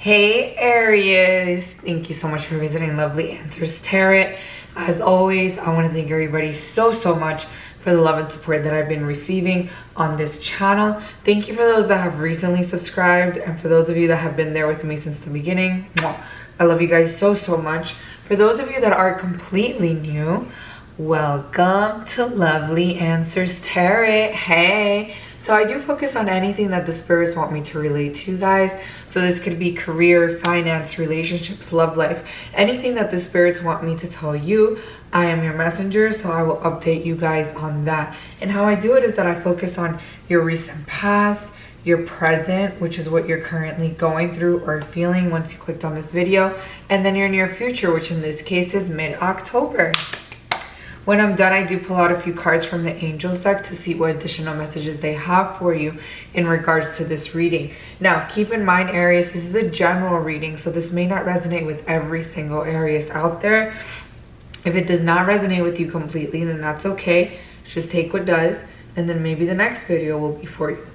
Hey Aries, thank you so much for visiting Lovely Answers Tarot. As always, I want to thank everybody so much for the love and support that I've been receiving on this channel. Thank you for those that have recently subscribed, and for those of you that have been there with me since the beginning. I love you guys so much. For those of you that are completely new, welcome to Lovely Answers Tarot. Hey, so I do focus on anything that the spirits want me to relate to you guys. So this could be career, finance, relationships, love life, anything that the spirits want me to tell you. I am your messenger, so I will update you guys on that. And how I do it is that I focus on your recent past, your present, which is what you're currently going through or feeling once you clicked on this video, and then your near future, which in this case is mid-October. When I'm done, I do pull out a few cards from the Angels deck to see what additional messages they have for you in regards to this reading. Now, keep in mind, Aries, this is a general reading, so this may not resonate with every single Aries out there. If it does not resonate with you completely, then that's okay. Just take what does, and then maybe the next video will be for you.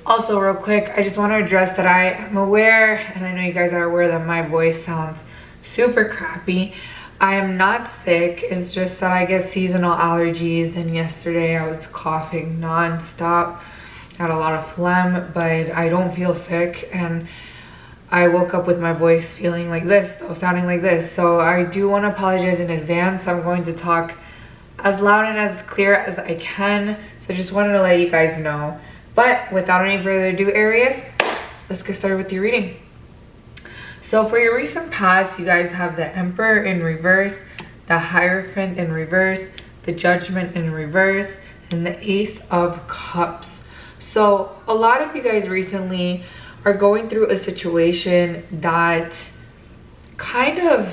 Also, real quick, I just want to address that I am aware, and I know you guys are aware, that my voice sounds super crappy. I am not sick, it's just that I get seasonal allergies, and yesterday I was coughing non-stop. Had a lot of phlegm, but I don't feel sick, and I woke up with my voice feeling like this, though, sounding like this. So I do want to apologize in advance. I'm going to talk as loud and as clear as I can, so just wanted to let you guys know. But without any further ado, Aries, let's get started with your reading. So for your recent past, you guys have the Emperor in reverse, the Hierophant in reverse, the Judgment in reverse, and the Ace of Cups. So a lot of you guys recently are going through a situation that kind of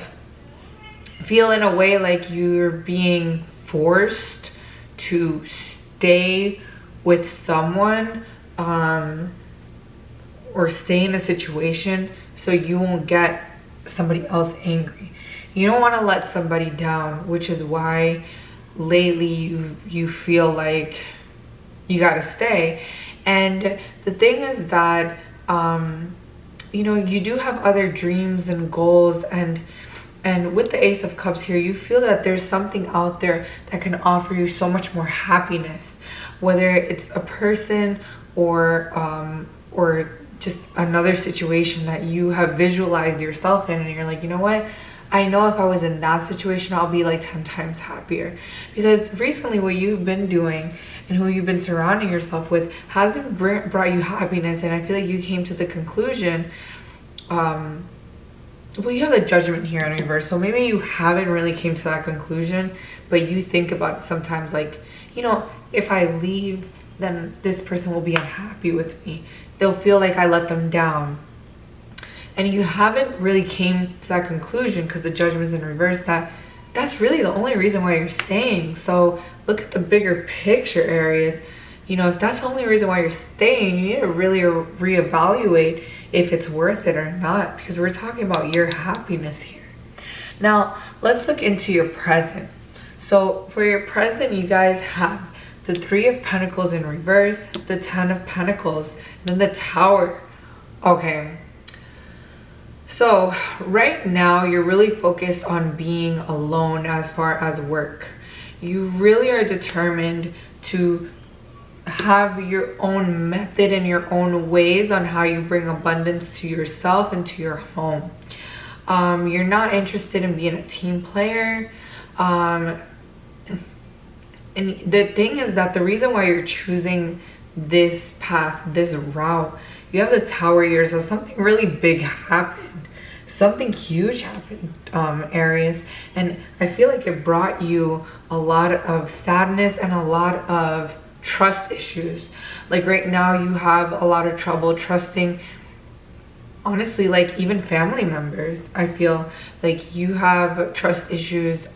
feel in a way like you're being forced to stay with someone or stay in a situation so you won't get somebody else angry. You don't want to let somebody down, which is why lately you feel like you gotta stay. And the thing is that you know, you do have other dreams and goals, and with the Ace of Cups here, you feel that there's something out there that can offer you so much more happiness, whether it's a person or just another situation that you have visualized yourself in, and you're like, you know what, I know if I was in that situation, I'll be like 10 times happier. Because recently what you've been doing and who you've been surrounding yourself with hasn't brought you happiness. And I feel like you came to the conclusion, well, you have the Judgment here in reverse, so maybe you haven't really came to that conclusion, but you think about it sometimes, like, you know, if I leave, then this person will be unhappy with me. They'll feel like I let them down. And you haven't really came to that conclusion because the Judgment's in reverse, that's really the only reason why you're staying. So look at the bigger picture, Aries. You know, if that's the only reason why you're staying, you need to really reevaluate if it's worth it or not, because we're talking about your happiness here. Now, let's look into your present. So for your present, you guys have the Three of Pentacles in reverse, the Ten of Pentacles, and then the Tower. Okay. So right now you're really focused on being alone as far as work. You really are determined to have your own method and your own ways on how you bring abundance to yourself and to your home. You're not interested in being a team player. And the thing is that the reason why you're choosing this path, this route, you have the Tower here, so something really big happened. Something huge happened, Aries, and I feel like it brought you a lot of sadness and a lot of trust issues. Like right now you have a lot of trouble trusting, honestly, like even family members. I feel like you have trust issues,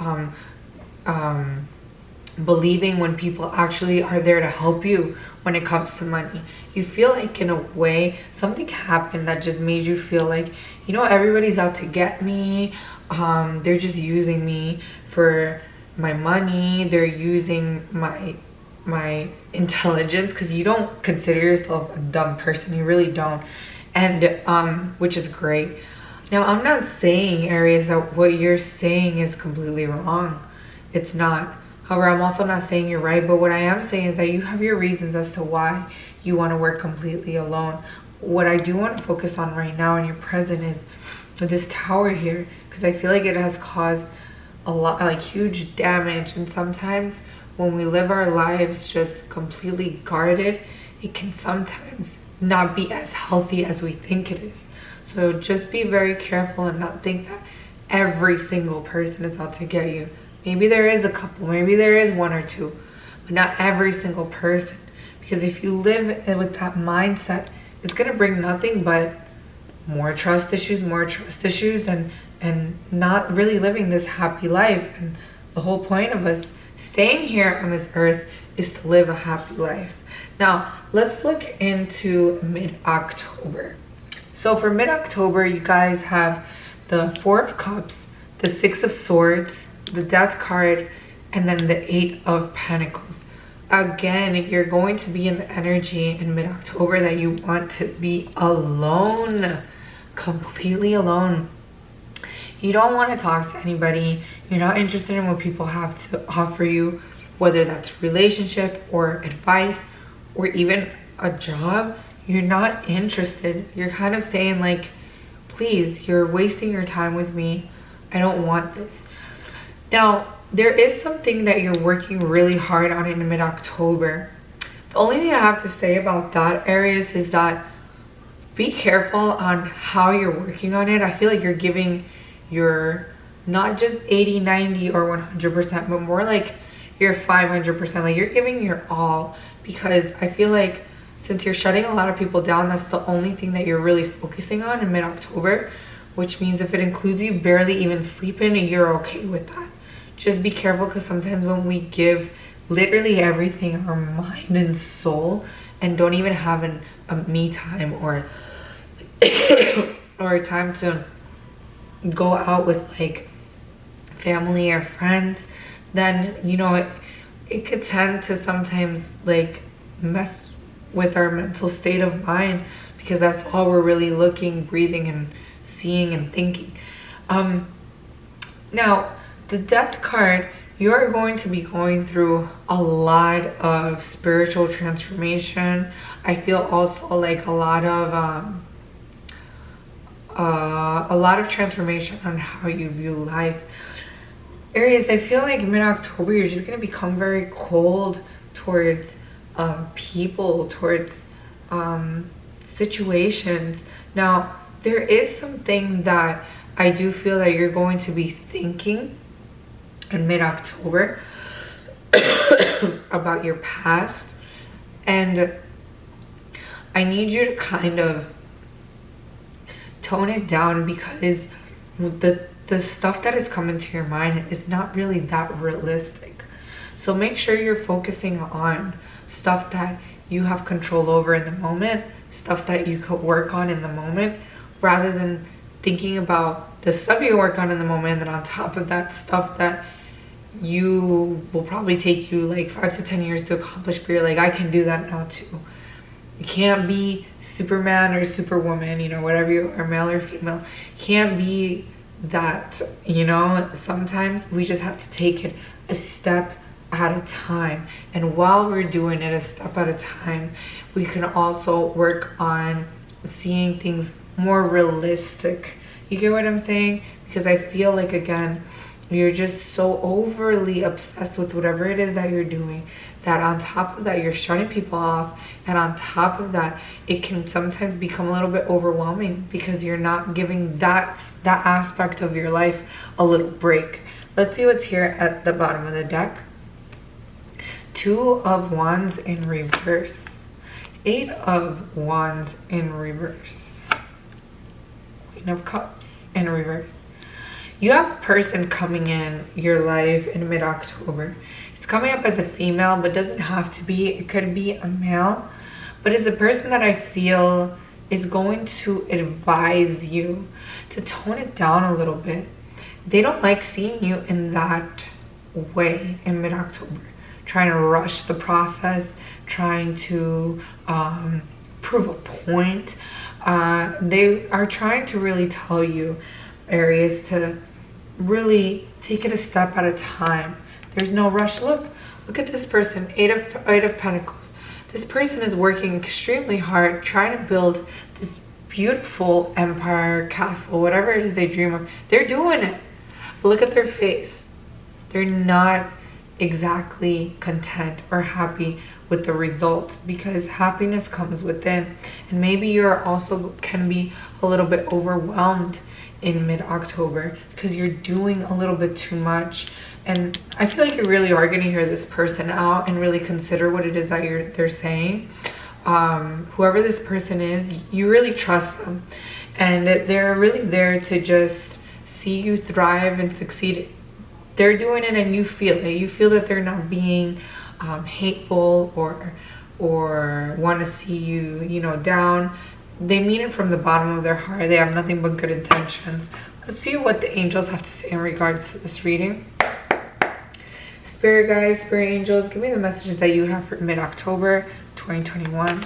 believing when people actually are there to help you when it comes to money. You feel like in a way something happened that just made you feel like, you know, everybody's out to get me. They're just using me for my money. They're using my intelligence, because you don't consider yourself a dumb person. You really don't. and which is great. Now, I'm not saying, Aries, that what you're saying is completely wrong. It's not. However, I'm also not saying you're right, but what I am saying is that you have your reasons as to why you want to work completely alone. What I do want to focus on right now in your present is this Tower here, because I feel like it has caused a lot, like huge damage. And sometimes when we live our lives just completely guarded, it can sometimes not be as healthy as we think it is. So just be very careful and not think that every single person is out to get you. Maybe there is a couple, maybe there is one or two, but not every single person. Because if you live with that mindset, it's gonna bring nothing but more trust issues, and not really living this happy life. And the whole point of us staying here on this earth is to live a happy life. Now, let's look into mid-October. So for mid-October, you guys have the Four of Cups, the Six of Swords, the Death card, and then the Eight of Pentacles. Again, you're going to be in the energy in mid-October that you want to be alone, completely alone. You don't want to talk to anybody. You're not interested in what people have to offer you, whether that's relationship or advice or even a job. You're not interested. You're kind of saying like, please, you're wasting your time with me. I don't want this. Now, there is something that you're working really hard on in mid-October. The only thing I have to say about that, Aries, is that be careful on how you're working on it. I feel like you're giving your not just 80, 90, or 100%, but more like your 500%. Like you're giving your all, because I feel like since you're shutting a lot of people down, that's the only thing that you're really focusing on in mid-October, which means if it includes you barely even sleeping, you're okay with that. Just be careful, because sometimes when we give literally everything, our mind and soul, and don't even have a me time or or time to go out with like family or friends, then you know it could tend to sometimes like mess with our mental state of mind, because that's all we're really looking, breathing, and seeing and thinking. Now, the Death card, you're going to be going through a lot of spiritual transformation. I feel also like a lot of transformation on how you view life. Aries, I feel like mid-October you're just going to become very cold towards people, towards situations. Now, there is something that I do feel that you're going to be thinking in mid-October about your past, and I need you to kind of tone it down, because the stuff that is coming to your mind is not really that realistic. So make sure you're focusing on stuff that you have control over in the moment, stuff that you could work on in the moment, rather than thinking about the stuff you work on in the moment, and on top of that, stuff that you will probably take you like 5 to 10 years to accomplish, but you're like, I can do that now too. You can't be Superman or Superwoman, you know, whatever you are, male or female. You can't be that, you know. Sometimes we just have to take it a step at a time, and while we're doing it a step at a time, we can also work on seeing things more realistic. You get what I'm saying? Because I feel like, again, you're just so overly obsessed with whatever it is that you're doing, that on top of that you're shutting people off, and on top of that it can sometimes become a little bit overwhelming, because you're not giving that aspect of your life a little break. Let's see what's here at the bottom of the deck. Two of Wands in reverse, Eight of Wands in reverse, Queen of Cups in reverse. You have a person coming in your life in mid-October. It's coming up as a female, but doesn't have to be. It could be a male, but it's a person that I feel is going to advise you to tone it down a little bit. They don't like seeing you in that way in mid-October, trying to rush the process, trying to prove a point. They are trying to really tell you, Aries, to really take it a step at a time. There's no rush. Look at this person, eight of Pentacles. This person is working extremely hard, trying to build this beautiful empire, castle, whatever it is they dream of. They're doing it. But look at their face. They're not exactly content or happy with the results, because happiness comes within. And maybe you're also can be a little bit overwhelmed in mid-October because you're doing a little bit too much. And I feel like you really are going to hear this person out and really consider what it is that they're saying. Whoever this person is, you really trust them, and they're really there to just see you thrive and succeed. They're doing it, and you feel it. You feel that they're not being hateful or want to see you, you know, down. They mean it from the bottom of their heart. They have nothing but good intentions. Let's see what the angels have to say in regards to this reading. Spirit guides, spirit angels, give me the messages that you have for mid-October 2021.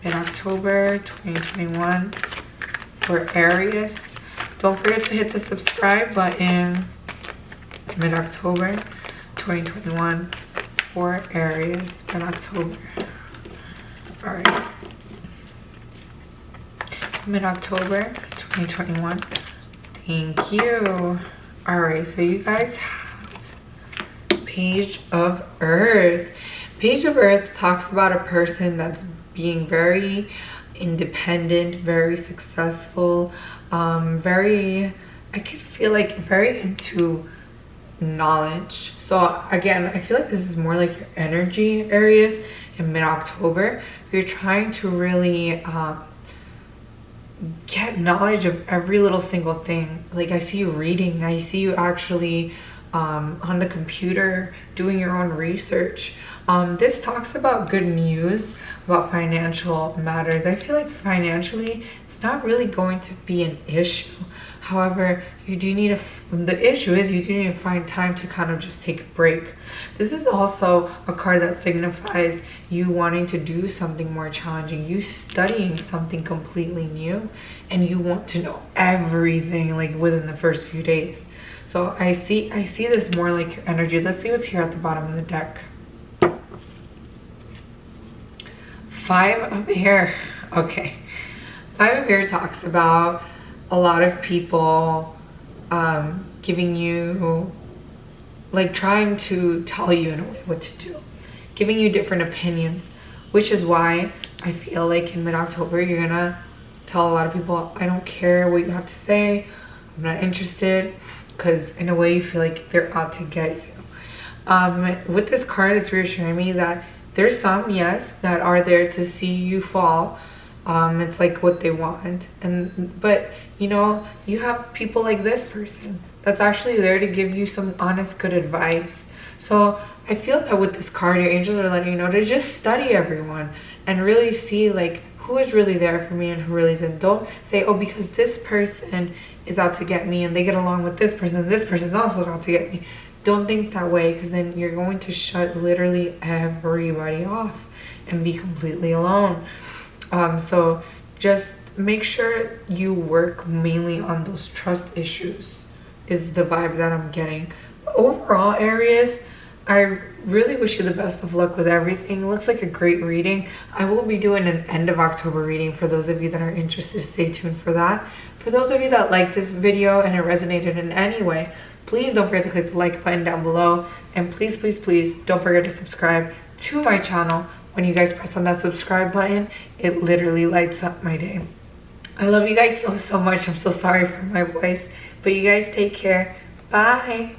Mid-October 2021 for Aries. Don't forget to hit the subscribe button. Mid-October 2021 for Aries. Mid-October. Alright. Mid-October 2021. Thank you. Alright, so you guys have Page of Earth. Page of Earth talks about a person that's being very independent, very successful, I could feel like very into knowledge. So again, I feel like this is more like your energy, Aries, in mid-October. You're trying to really get knowledge of every little single thing. Like, I see you reading, I see you actually on the computer doing your own research. This talks about good news about financial matters. I feel like financially it's not really going to be an issue. However, you do need the issue is you do need to find time to kind of just take a break. This is also a card that signifies you wanting to do something more challenging, you studying something completely new, and you want to know everything like within the first few days. So I see this more like your energy. Let's see what's here at the bottom of the deck. Five of Air. Okay. Five of Air talks about a lot of people giving you, like, trying to tell you in a way what to do, giving you different opinions, which is why I feel like in mid-October you're gonna tell a lot of people, I don't care what you have to say, I'm not interested, because in a way you feel like they're out to get you. With this card, it's reassuring me that there's some, yes, that are there to see you fall. It's like what they want, but you know, you have people like this person that's actually there to give you some honest, good advice. So I feel that with this card, your angels are letting you know to just study everyone and really see like who is really there for me and who really isn't. Don't say, oh, because this person is out to get me and they get along with this person and this person's also out to get me. Don't think that way, because then you're going to shut literally everybody off and be completely alone. So just make sure you work mainly on those trust issues is the vibe that I'm getting. But overall, Aries, I really wish you the best of luck with everything. It looks like a great reading. I will be doing an end of October reading for those of you that are interested. Stay tuned for that. For those of you that like this video and it resonated in any way, please don't forget to click the like button down below, and please don't forget to subscribe to my channel. When you guys press on that subscribe button, it literally lights up my day. I love you guys so much. I'm so sorry for my voice, but you guys take care. Bye.